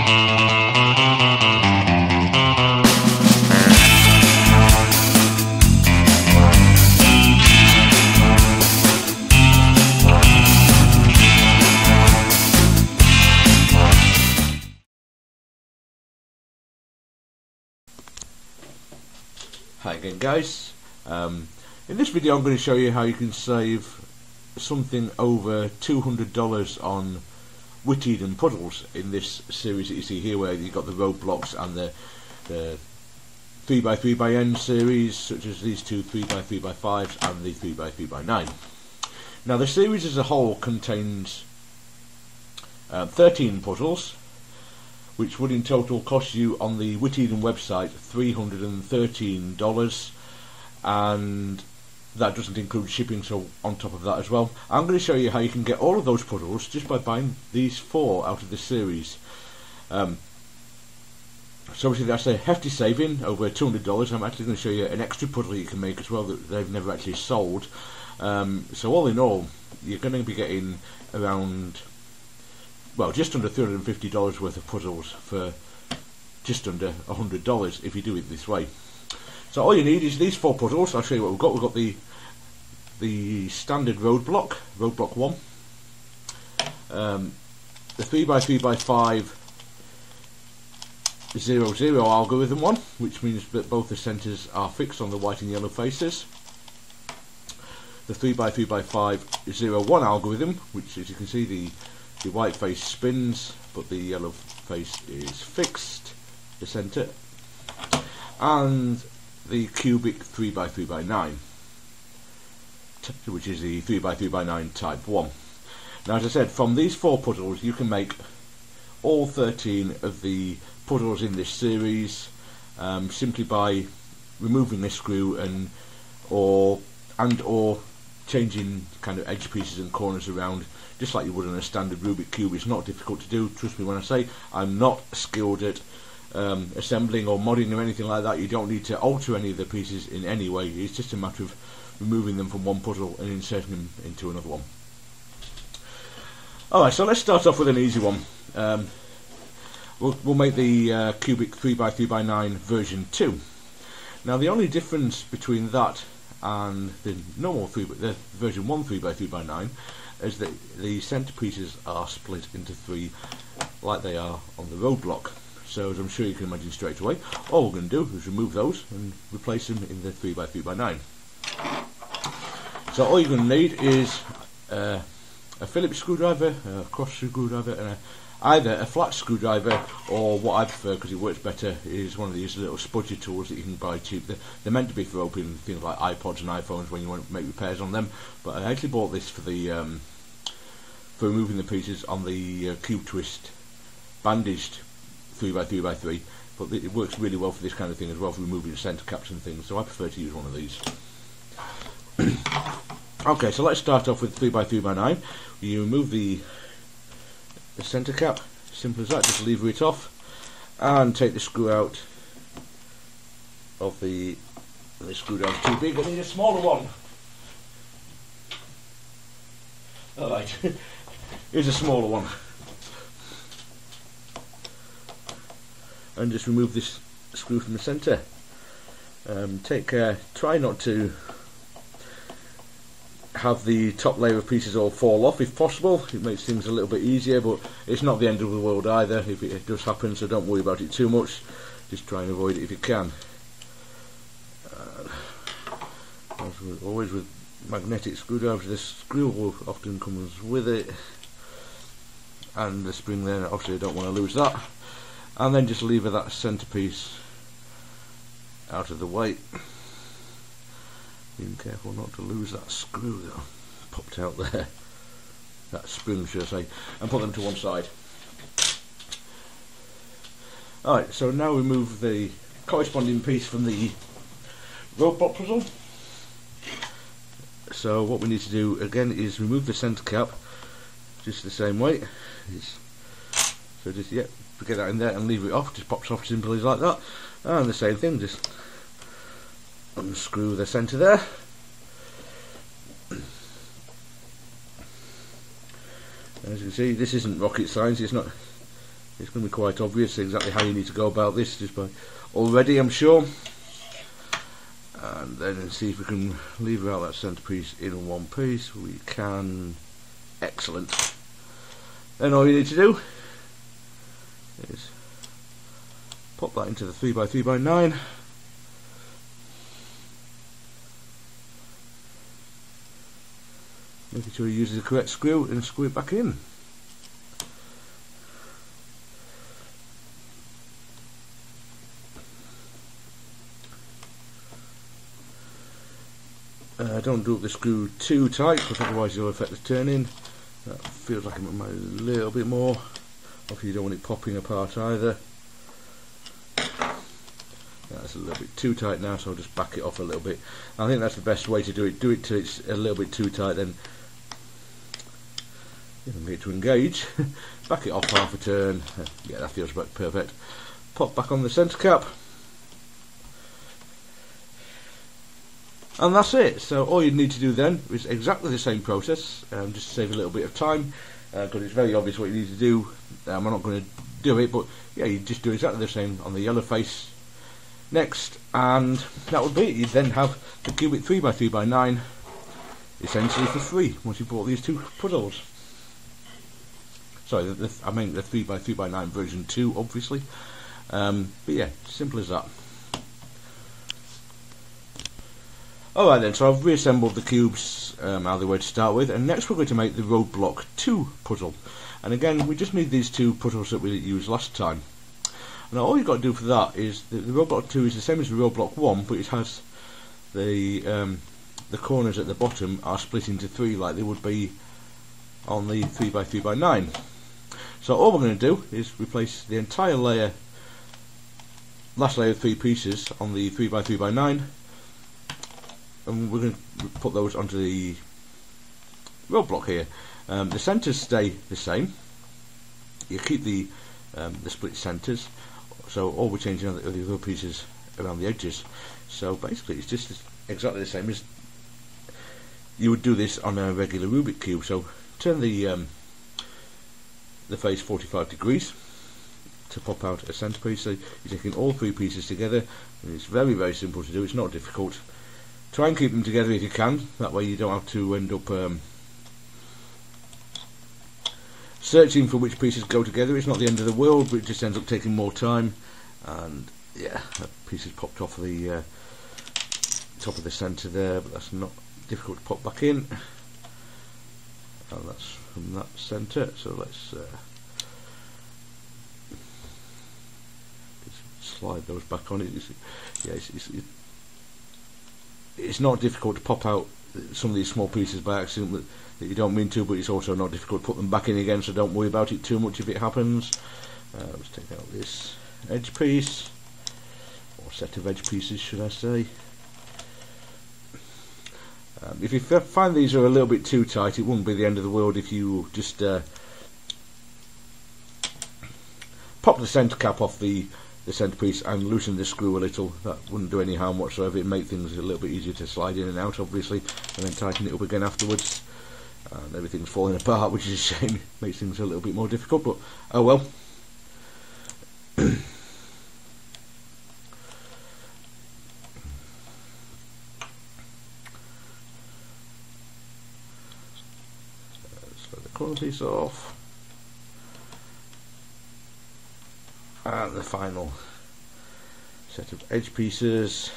Hi again guys, in this video I'm going to show you how you can save something over $200 on WitEden puddles in this series that you see here, where you've got the roadblocks and the 3x3x N series, such as these two 3x3x5s and the 3x3x9. Now the series as a whole contains 13 puddles, which would in total cost you on the WitEden website $313, and that doesn't include shipping, so on top of that as well. I'm going to show you how you can get all of those puddles just by buying these 4 out of this series. So obviously that's a hefty saving, over $200. I'm actually going to show you an extra puddle you can make as well that they've never actually sold. So all in all, you're going to be getting around, well, just under $350 worth of puddles for just under $100 if you do it this way. So all you need is these 4 puddles. I'll show you what we've got. We've got the standard Roadblock I, the 3x3x5 00 algorithm one, which means that both the centres are fixed on the white and yellow faces. The 3x3x5 01 algorithm, which, as you can see, the white face spins but the yellow face is fixed, the centre, and the cubic 3x3x9, which is the 3x3x9 type 1. Now, as I said, from these 4 puddles you can make all 13 of the puddles in this series simply by removing this screw and or changing kind of edge pieces and corners around, just like you would on a standard Rubik cube. It's not difficult to do, trust me when I say. I'm not skilled at assembling or modding or anything like that. You don't need to alter any of the pieces in any way. It's just a matter of removing them from one puddle and inserting them into another one. Alright, so let's start off with an easy one. We'll make the cubic 3x3x9 version 2. Now the only difference between that and the normal the version 1 3x3x9 is that the centre pieces are split into 3 like they are on the Roadblock. So as I'm sure you can imagine straight away, all we're going to do is remove those and replace them in the 3x3x9. So all you're going to need is a Phillips screwdriver, a cross screwdriver, and either a flat screwdriver, or what I prefer because it works better is one of these little spudgy tools that you can buy cheap. They're meant to be for opening things like iPods and iPhones when you want to make repairs on them, but I actually bought this for the for removing the pieces on the Cube Twist bandaged 3x3x3, but it works really well for this kind of thing as well, for removing centre caps and things, so I prefer to use one of these. Okay, so let's start off with 3x3x9. You remove the centre cap, simple as that, just lever it off and take the screw out of the screwdriver's too big. I need a smaller one. Alright, here's a smaller one. And just remove this screw from the centre. Take care, try not to have the top layer of pieces all fall off if possible. It makes things a little bit easier, but it's not the end of the world either if it does happen, so don't worry about it too much. Just try and avoid it if you can. Always with magnetic screwdrivers, the screw often comes with it, and the spring there, obviously I don't want to lose that. And then just lever that centrepiece out of the way. Being careful not to lose that screw that popped out there, that spring should I say, and put them to one side. Alright, so now remove the corresponding piece from the Roadblock puzzle. So what we need to do again is remove the centre cap just the same way. So just get that in there and leave it off, just pops off simply like that. And the same thing, just unscrew the centre there. As you can see, this isn't rocket science. It's not it's going to be quite obvious exactly how you need to go about this just by already, I'm sure. And then see if we can lever out that centrepiece in one piece. We can. Excellent. Then all you need to do is pop that into the 3x3x9. Making sure you use the correct screw and screw it back in. Don't do the screw too tight, because otherwise you'll affect the turning. That feels like it might be a little bit more. Obviously you don't want it popping apart either. That's a little bit too tight now, so I'll just back it off a little bit. I think that's the best way to do it. Do it till it's a little bit too tight, then you can get it to engage. Back it off half a turn. Yeah, that feels about perfect. Pop back on the centre cap. And that's it. So all you need to do then is exactly the same process, just to save a little bit of time, because it's very obvious what you need to do. I'm not going to do it, but yeah, you just do exactly the same on the yellow face next, and that would be it. You'd then have the cubic 3x3x9 essentially for free once you bought these two puzzles. Sorry, I mean the 3x3x9 version 2, obviously. But yeah, simple as that. Alright then, so I've reassembled the cubes out of the way to start with, and next we're going to make the Roadblock II puzzle. And again, we just need these two puzzles that we used last time. Now all you've got to do for that is, the Roadblock 2 is the same as the Roadblock 1, but it has the corners at the bottom are split into 3 like they would be on the 3x3x9. So all we're going to do is replace the entire layer, last layer of 3 pieces on the 3x3x9, and we're going to put those onto the roadblock here. The centres stay the same. You keep the split centres, so all we're changing are the other pieces around the edges. So basically it's just exactly the same as you would do this on a regular Rubik cube. So turn the face 45 degrees to pop out a centrepiece. So you're taking all 3 pieces together, and it's very, very simple to do. It's not difficult. Try and keep them together if you can, that way you don't have to end up searching for which pieces go together. It's not the end of the world, but it just ends up taking more time. And yeah, that piece has popped off the top of the centre there, but that's not difficult to pop back in. And that's from that centre, so let's just slide those back on. It's not difficult to pop out some of these small pieces by accident that you don't mean to, but it's also not difficult to put them back in again, so don't worry about it too much if it happens. Let's take out this edge piece, or set of edge pieces should I say. If you find these are a little bit too tight, it wouldn't be the end of the world if you just pop the centre cap off the centrepiece and loosen the screw a little. That wouldn't do any harm whatsoever. It'd make things a little bit easier to slide in and out, obviously, and then tighten it up again afterwards. And everything's falling apart, which is a shame. It makes things a little bit more difficult, but oh well. Let's let the corner piece off. And the final set of edge pieces.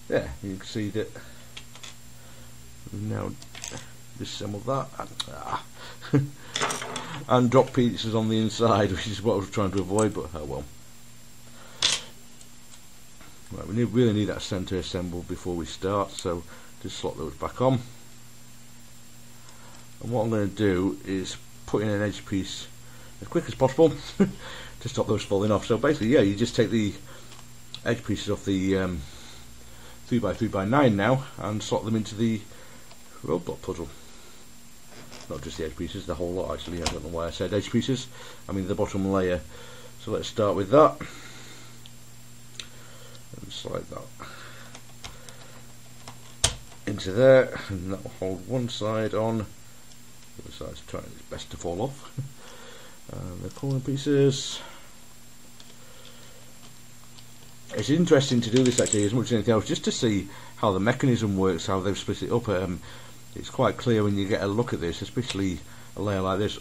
Yeah, you can see that we've now disassembled that and drop pieces on the inside, which is what I was trying to avoid, but oh well. Right, we really need that centre assembled before we start, so just slot those back on. And what I'm going to do is put in an edge piece as quick as possible to stop those falling off. So basically, yeah, you just take the edge pieces off the 3x3x9 now and slot them into the roadblock puzzle. Not just the edge pieces, the whole lot actually. I don't know why I said edge pieces, I mean the bottom layer. So let's start with that and slide that into there, and that will hold one side on, The other side's trying its best to fall off. And the corner pieces. It's interesting to do this actually as much as anything else, just to see how the mechanism works, how they've split it up. It's quite clear when you get a look at this, especially a layer like this.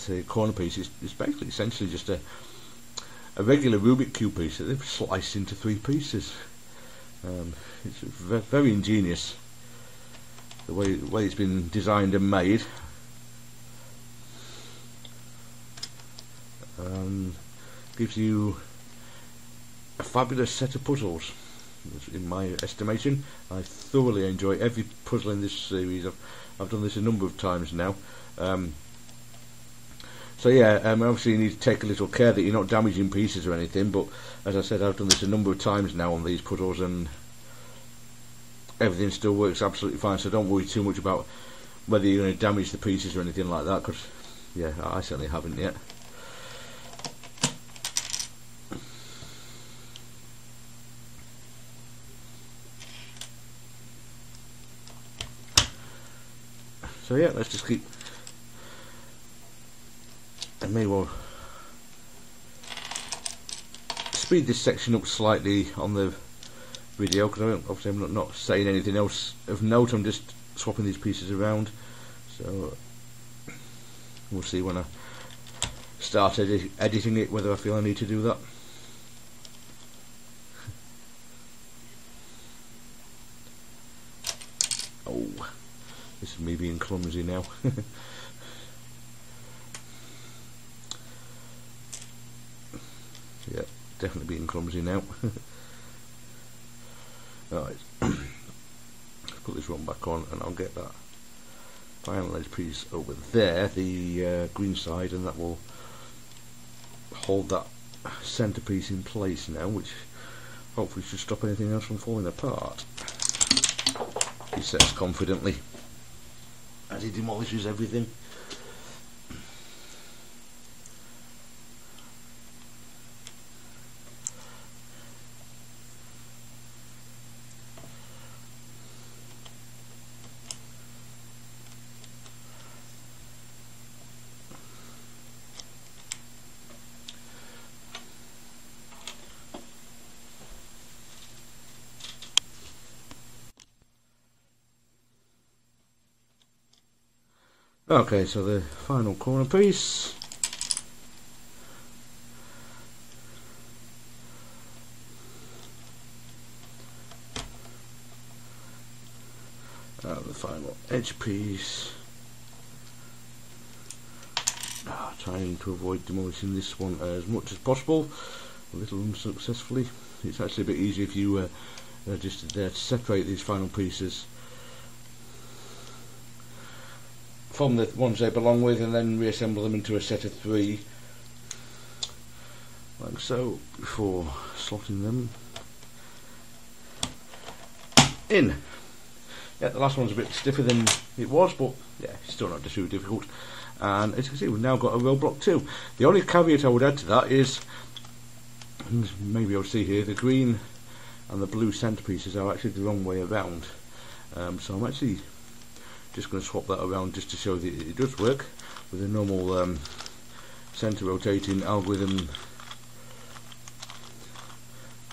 The corner piece is basically essentially just a regular Rubik's Cube piece that they've sliced into 3 pieces. It's very ingenious the way it's been designed and made. Gives you a fabulous set of puzzles, in my estimation. I thoroughly enjoy every puzzle in this series. I've done this a number of times now. So yeah, obviously you need to take a little care that you're not damaging pieces or anything, but as I said, I've done this a number of times now on these puzzles and everything still works absolutely fine, so don't worry too much about whether you're going to damage the pieces or anything like that, because yeah, I certainly haven't yet. So yeah, let's just keep, I may well speed this section up slightly on the video, because obviously I'm not saying anything else of note, I'm just swapping these pieces around, so we'll see when I start editing it whether I feel I need to do that. Oh, this is me being clumsy now. Yeah, definitely being clumsy now. Right, let's put this one back on and I'll get that final edge piece over there, the green side, and that will hold that centerpiece in place now, which hopefully should stop anything else from falling apart. He says confidently as he demolishes everything. Okay, so the final corner piece. The final edge piece. Trying to avoid demolishing this one as much as possible, a little unsuccessfully. It's actually a bit easier if you just there to separate these final pieces from the ones they belong with and then reassemble them into a set of 3 like so before slotting them in. Yeah, the last one's a bit stiffer than it was, but yeah, it's still not too difficult. And as you can see, we've now got a Roadblock 2. The only caveat I would add to that is, maybe you'll see here, the green and the blue centerpieces are actually the wrong way around. So I'm actually just going to swap that around just to show that it does work with a normal center rotating algorithm,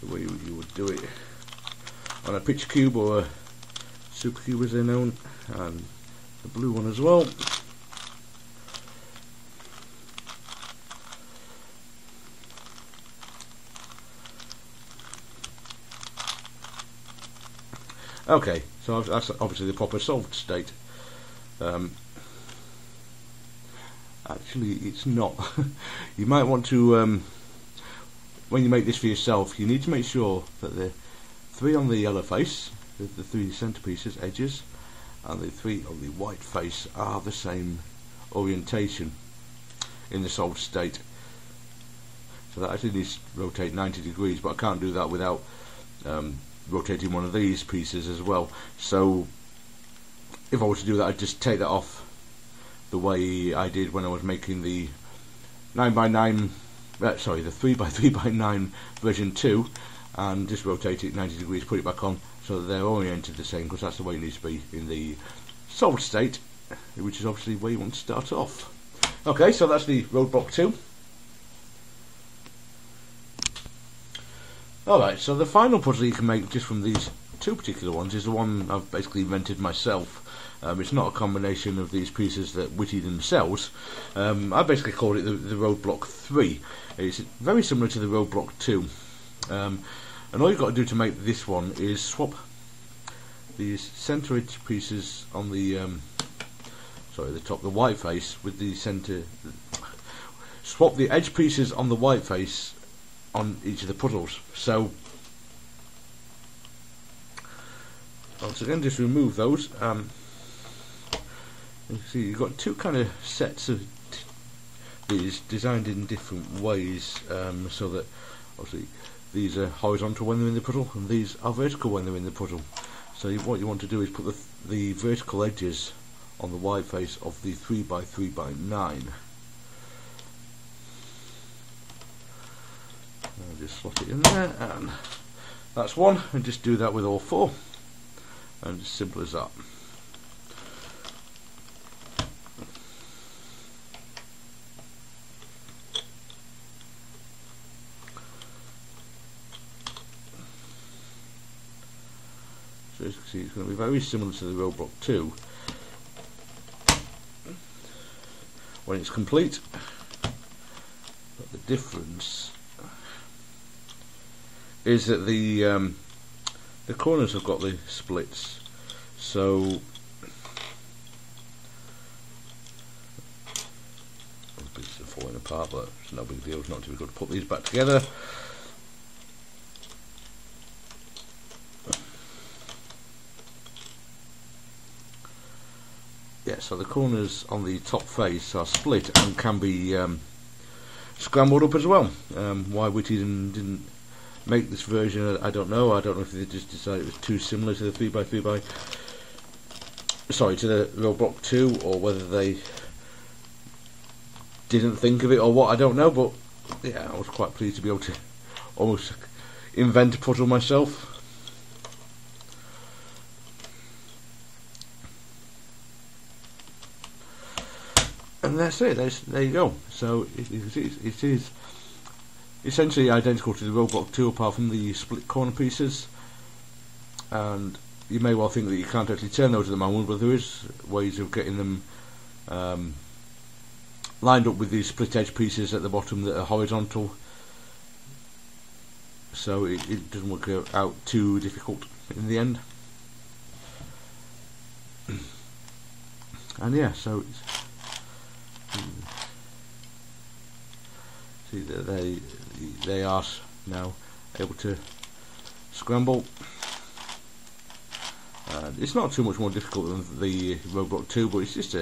the way you would do it on a pitch cube or a super cube as they're known, and the blue one as well. Okay, so that's obviously the proper solved state. Actually, it's not. You might want to, when you make this for yourself, you need to make sure that the 3 on the yellow face, the 3 centerpieces, edges, and the 3 on the white face are the same orientation in the solved state. So that actually needs to rotate 90 degrees, but I can't do that without rotating one of these pieces as well. So if I were to do that, I'd just take that off the way I did when I was making the 9x9, sorry, the 3x3x9 version 2, and just rotate it 90 degrees, put it back on, so that they're oriented the same, because that's the way it needs to be in the solid state. which is obviously where you want to start off. Okay, so that's the Roadblock 2. Alright, so the final puzzle you can make just from these two particular ones is the one I've basically invented myself. It's not a combination of these pieces that WitEden sells. I basically called it the Roadblock 3. It's very similar to the Roadblock 2. And all you've got to do to make this one is swap these centre edge pieces on the the white face with the centre. Swap the edge pieces on the white face on each of the puzzles. So once again, just remove those. You can see you've got two kind of sets of these designed in different ways, so that obviously these are horizontal when they're in the puzzle and these are vertical when they're in the puzzle. So what you want to do is put the vertical edges on the wide face of the 3x3x9. I'll just slot it in there, and that's one, and just do that with all four, and as simple as that. So as you can see, it's going to be very similar to the Roadblock 2 when it's complete, but the difference is that the corners have got the splits, so pieces are falling apart, but it's no big deal. It's not too good to put these back together. Yeah, so the corners on the top face are split and can be scrambled up as well. Why WitEden didn't make this version, I don't know. I don't know if they just decided it was too similar to the 3x3x, to the Roadblock 2, or whether they didn't think of it or what, I don't know. But yeah, I was quite pleased to be able to almost invent a puzzle myself. And that's it. There you go. So it is essentially identical to the Roadblock 2, apart from the split corner pieces. And you may well think that you can't actually turn those at the moment, but there is ways of getting them lined up with these split edge pieces at the bottom that are horizontal, so it doesn't work out too difficult in the end. And yeah, so it's, see that they are now able to scramble. It's not too much more difficult than the Roadblock 2, but it's just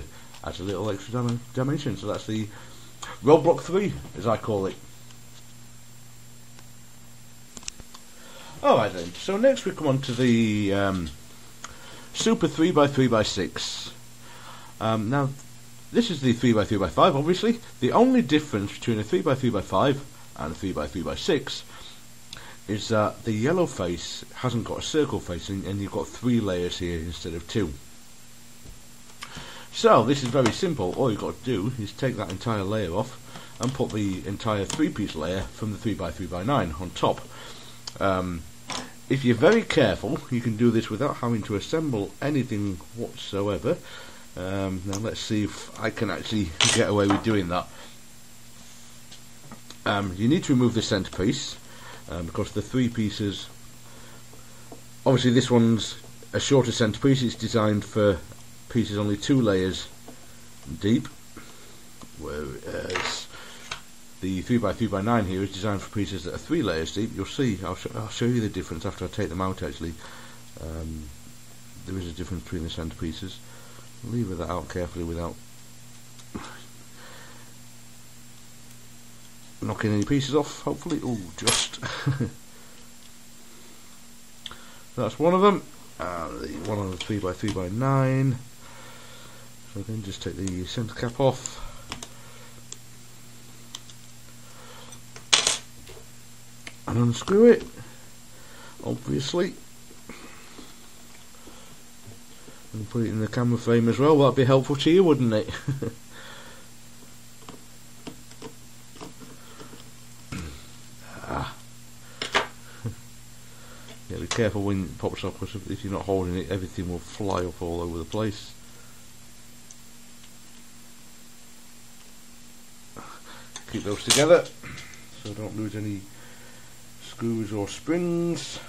adds a little extra dimension. So that's the Roadblock 3, as I call it. Alright then, so next we come on to the Super 3x3x6. Now, this is the 3x3x5, obviously. The only difference between a 3x3x5 and a 3x3x6 is that the yellow face hasn't got a circle face, and you've got 3 layers here instead of 2. So this is very simple. All you've got to do is take that entire layer off and put the entire 3-piece layer from the 3x3x9 on top. If you're very careful, you can do this without having to assemble anything whatsoever. Now let's see if I can actually get away with doing that. You need to remove the centerpiece, because the 3 pieces, obviously this one's a shorter centerpiece. It's designed for pieces only 2 layers deep, whereas the 3x3x9 here is designed for pieces that are 3 layers deep. You'll see, I'll show you the difference after I take them out actually. There is a difference between the centerpieces. Lever that out carefully without knocking any pieces off, hopefully. Oh, just. That's one of them. The one on the 3x3x9. So then just take the centre cap off. And unscrew it, obviously. And put it in the camera frame as well. That'd be helpful to you, wouldn't it? Yeah, be careful when it pops up, because if you're not holding it, everything will fly up all over the place. Keep those together so don't lose any screws or springs.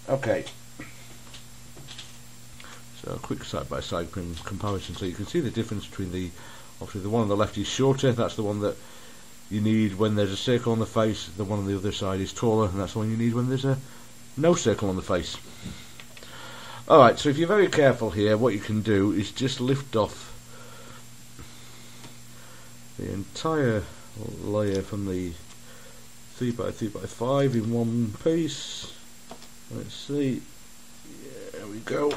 Okay, so a quick side-by-side comparison so you can see the difference between the, obviously the one on the left is shorter, that's the one that you need when there's a circle on the face. The one on the other side is taller, and that's the one you need when there's no circle on the face. Alright, so if you're very careful here, what you can do is just lift off the entire layer from the 3x3x5 in one piece. Let's see, there we go.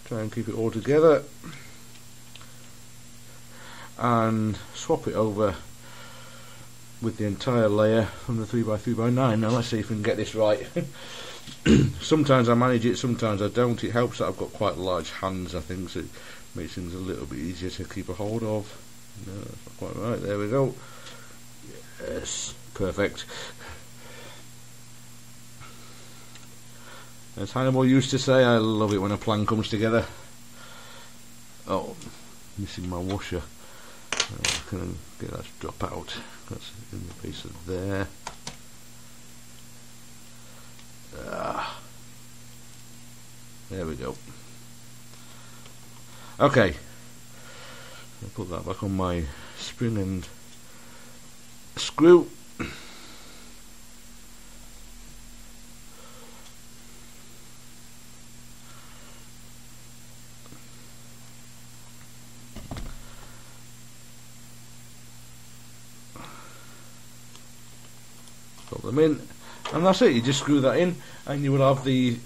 Try and keep it all together and swap it over with the entire layer from the 3x3x9. Now let's see if we can get this right. Sometimes I manage it, sometimes I don't. It helps that I've got quite large hands, I think, so it makes things a little bit easier to keep a hold of. No, that's not quite right. There we go. Yes, perfect. As Hannibal used to say, I love it when a plan comes together. Oh, missing my washer. Can I get that to drop out? That's in the piece of there. There we go. Okay, I'll put that back on my spring and screw. Put them in, and that's it. You just screw that in and you will have the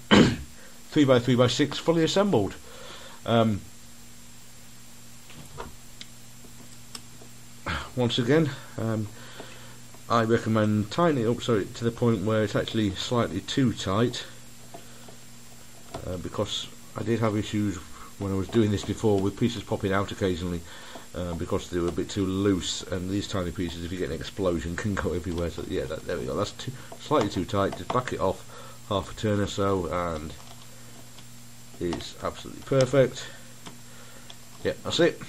3x3x6 fully assembled. Once again, I recommend tightening it up so to the point where it's actually slightly too tight, because I did have issues when I was doing this before with pieces popping out occasionally, because they were a bit too loose, and these tiny pieces, if you get an explosion, can go everywhere. So yeah, there we go, that's slightly too tight. Just back it off half a turn or so and it's absolutely perfect. Yeah, that's it.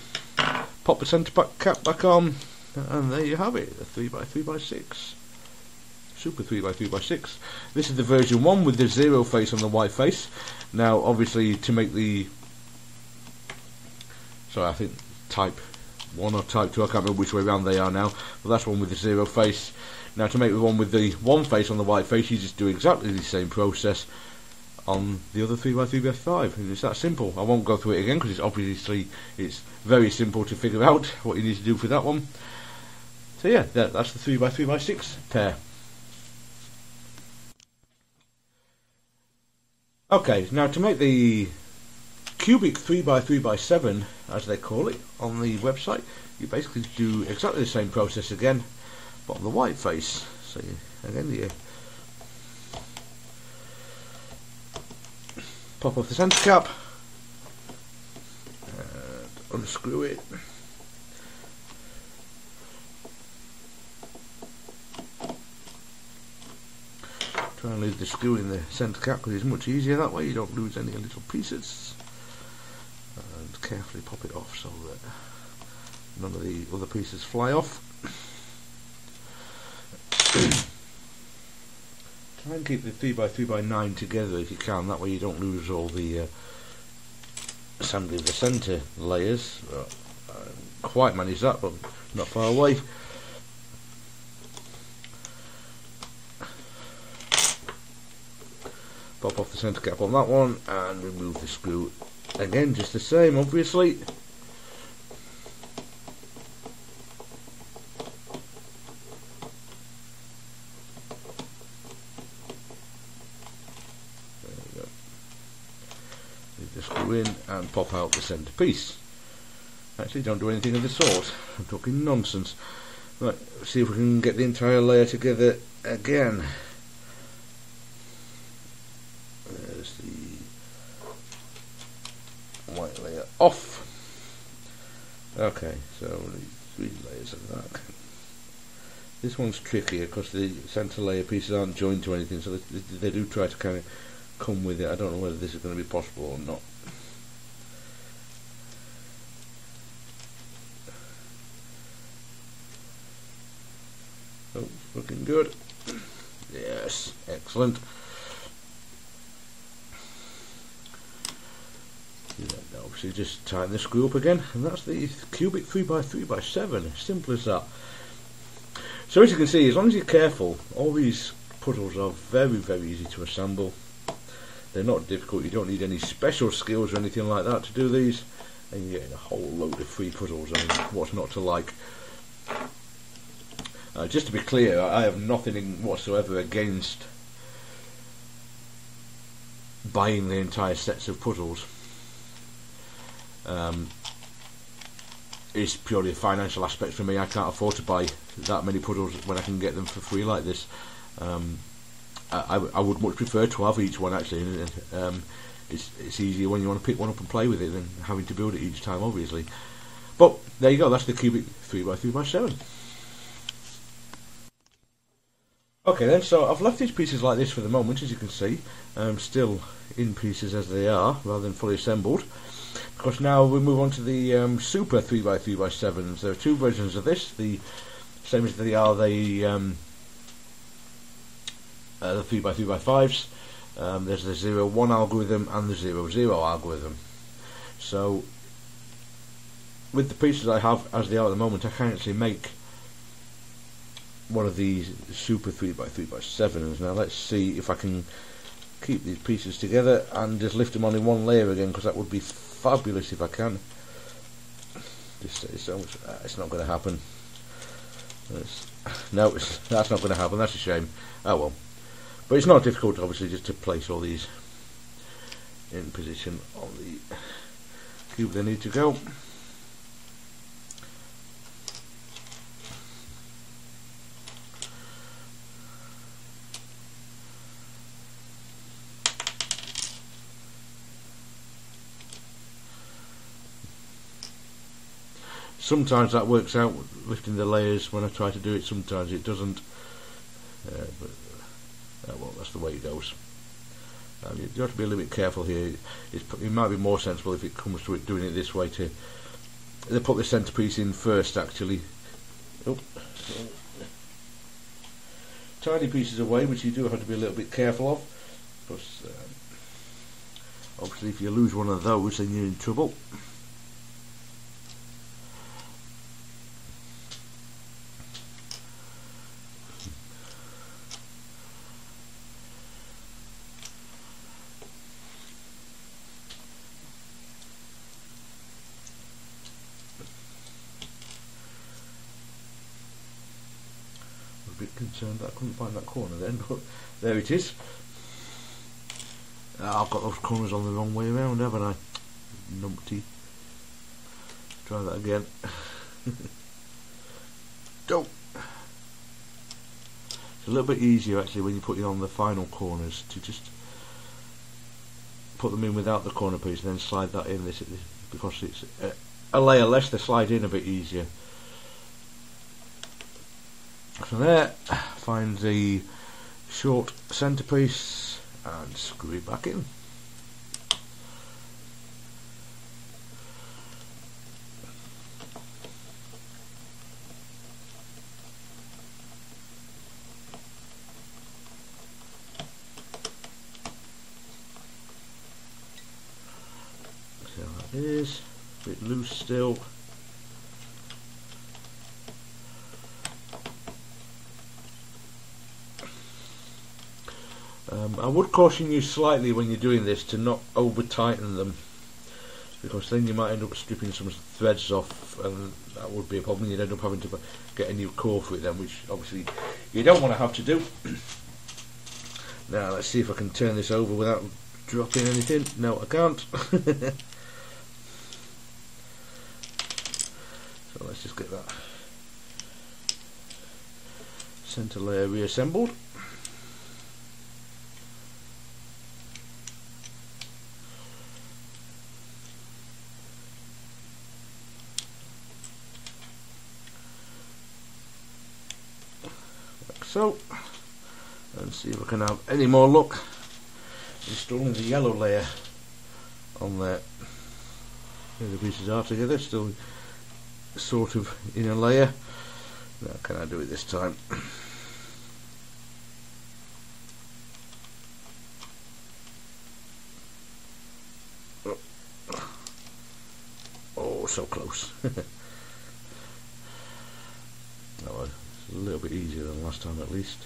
Pop the centre cap back on, and there you have it, a 3x3x6. Super 3x3x6. This is the version 1 with the 0 face on the white face. Now obviously to make the, sorry, I think type 1 or type 2, I can't remember which way around they are now, but that's one with the 0 face. Now to make the one with the 1 face on the white face, you just do exactly the same process on the other 3x3x5, and it's that simple. I won't go through it again because it's obviously very simple to figure out what you need to do for that one. So yeah, that's the 3x3x6 pair. Okay, now to make the cubic 3x3x7, as they call it on the website, you basically do exactly the same process again, but on the white face. So again, you pop off the centre cap and unscrew it. Try and leave the screw in the centre cap because it's much easier that way, you don't lose any little pieces. And carefully pop it off so that none of the other pieces fly off. Try and keep the 3x3x9 together if you can, that way you don't lose all the assembly of the centre layers. I haven't quite managed that, but not far away. Pop off the centre cap on that one and remove the screw. Again, just the same, obviously. There we go. Leave the screw in and pop out the centre piece. Actually, don't do anything of the sort. I'm talking nonsense. Right, see if we can get the entire layer together again. There's the off. Okay, so 3 layers of that. This one's trickier because the centre layer pieces aren't joined to anything, so they do try to kind of come with it. I don't know whether this is going to be possible or not. Oh, looking good. Yes, excellent. Yeah, obviously just tighten the screw up again, and that's the cubic 3x3x7. Simple as that. So as you can see, as long as you're careful, all these puddles are very easy to assemble. They're not difficult. You don't need any special skills or anything like that to do these, and you're getting a whole load of free puddles. I mean, what's not to like? Just to be clear, I have nothing whatsoever against buying the entire sets of puddles. It's purely a financial aspect for me. I can't afford to buy that many puddles when I can get them for free like this. I would much prefer to have each one actually. It's easier when you want to pick one up and play with it than having to build it each time, obviously. But there you go, that's the cubic 3x3x7. Okay then, so I've left these pieces like this for the moment, as you can see, still in pieces as they are, rather than fully assembled. Because now we move on to the super 3x3x7s. There are 2 versions of this, the same as they are the 3x3x5s. There's the 0-1 algorithm and the 0-0 algorithm. So with the pieces I have as they are at the moment, I can actually make one of these super 3x3x7s. Now let's see if I can keep these pieces together and just lift them on in one layer again, because that would be fabulous if I can. It's not going to happen. No, that's not going to happen. That's a shame. Oh well. But it's not difficult, obviously, just to place all these in position on the cube they need to go. Sometimes that works out, lifting the layers when I try to do it, sometimes it doesn't. Well, that's the way it goes. You have to be a little bit careful here. It might be more sensible if it comes to it doing it this way to put the centerpiece in first, actually. Oh. Tiny pieces away, which you do have to be a little bit careful of, because obviously if you lose one of those then you're in trouble. Bit concerned that I couldn't find that corner then, but there it is. I've got those corners on the wrong way around, haven't I? Numpty. Try that again. Don't. It's a little bit easier actually when you put it on the final corners to just put them in without the corner piece and then slide that in, because it's a layer less to slide in a bit easier. So there, find the short centerpiece and screw it back in. So that is a bit loose still. I would caution you slightly when you're doing this to not over tighten them, because then you might end up stripping some threads off, and that would be a problem. You'd end up having to get a new core for it then, which obviously you don't want to have to do. Now let's see if I can turn this over without dropping anything. No, I can't. So let's just get that center layer reassembled. so, and see if I can have any more luck installing the yellow layer on there. Here the pieces are together, still sort of in a layer. Now can I do it this time? Oh, so close. Oh, it's a little bit easier than last time at least.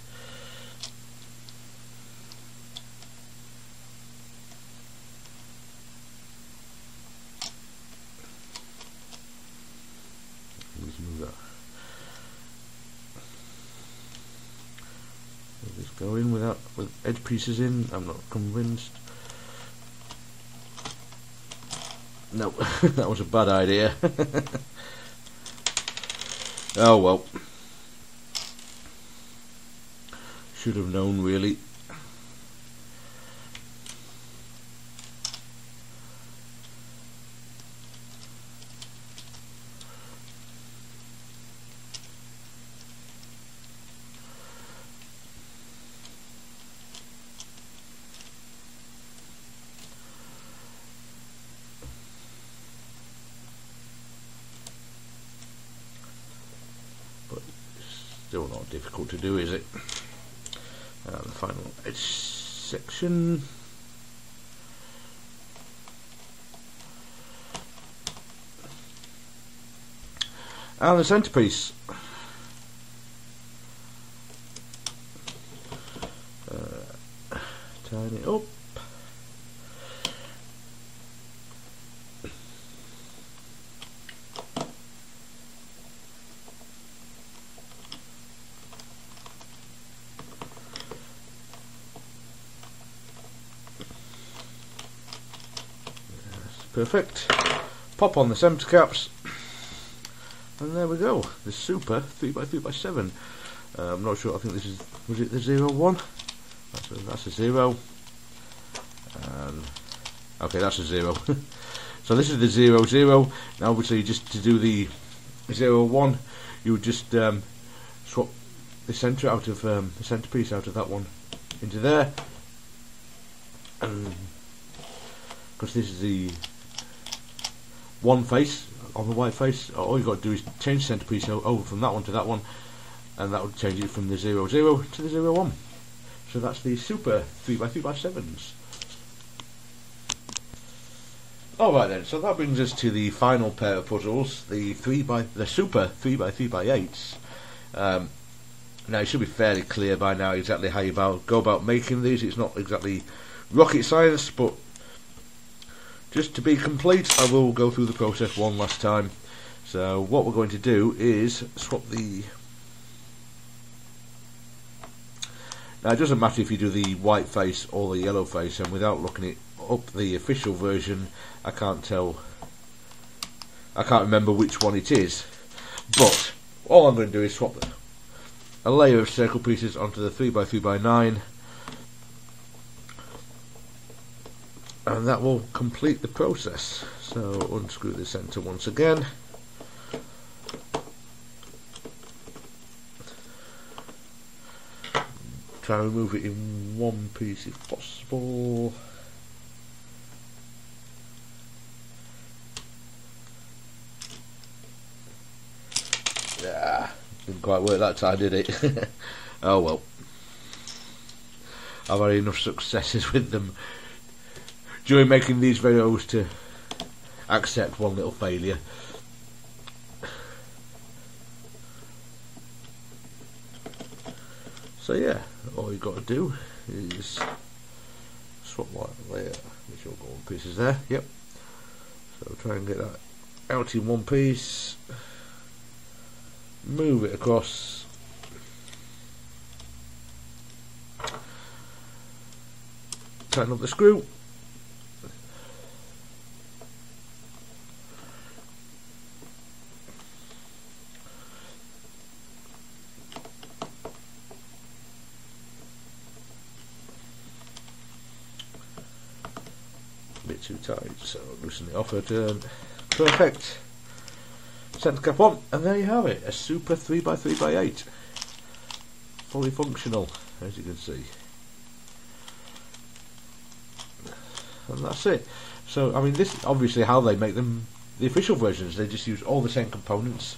Let's move that. Will this go in with edge pieces in? I'm not convinced. No, that was a bad idea. Oh well. Should have known really. Still not difficult to do, is it? The final edge section. And the centerpiece. Tighten it up. Perfect. Pop on the center caps, and there we go. The super 3x3x7. I'm not sure. I think this was it the 01? That's a 0. And okay, that's a 0. So this is the 00. Now, obviously, just to do the 01, you would just swap the center out of the centerpiece out of that one into there, and because this is the one face on the white face, all you've got to do is change the centerpiece over from that one to that one, and that would change it from the 00 to the 01. So that's the super 3x3x7s. Alright then, so that brings us to the final pair of puzzles, the super 3x3x8s. Now it should be fairly clear by now exactly how you go about making these. It's not exactly rocket science, but just to be complete, I will go through the process one last time. So what we're going to do is swap the... Now it doesn't matter if you do the white face or the yellow face, and without looking it up the official version, I can't remember which one it is. But all I'm going to do is swap a layer of circle pieces onto the 3x3x9, and that will complete the process. So unscrew the center once again. Try and remove it in one piece if possible. Didn't quite work that time, did it? Oh well. I've had enough successes with them during making these videos to accept one little failure. So yeah, all you've got to do is swap that layer, which will go in pieces there. Yep. So try and get that out in one piece. Move it across. Tighten up the screw. A bit too tight, so loosen it off a turn. Perfect. Centre cap on, and there you have it, a super 3x3x8. fully functional, as you can see. And that's it. So I mean, this is obviously how they make them. The official versions, they just use all the same components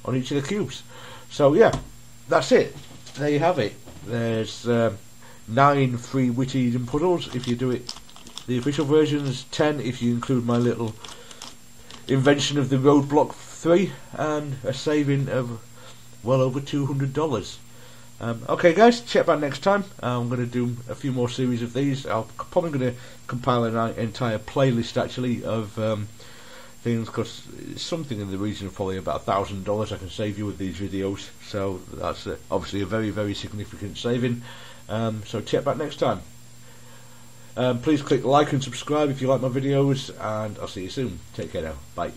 on each of the cubes. So yeah, that's it. There you have it. There's 9 free WitEden puzzles if you do it the official versions, 10 if you include my little invention of the Roadblock III, and a saving of well over $200. Okay guys, check back next time. I'm going to do a few more series of these. I'm probably going to compile an entire playlist actually of things, because it's something in the region of probably about $1,000 I can save you with these videos, so that's obviously a very, very significant saving. So check back next time. Please click like and subscribe if you like my videos, and I'll see you soon. Take care now. Bye.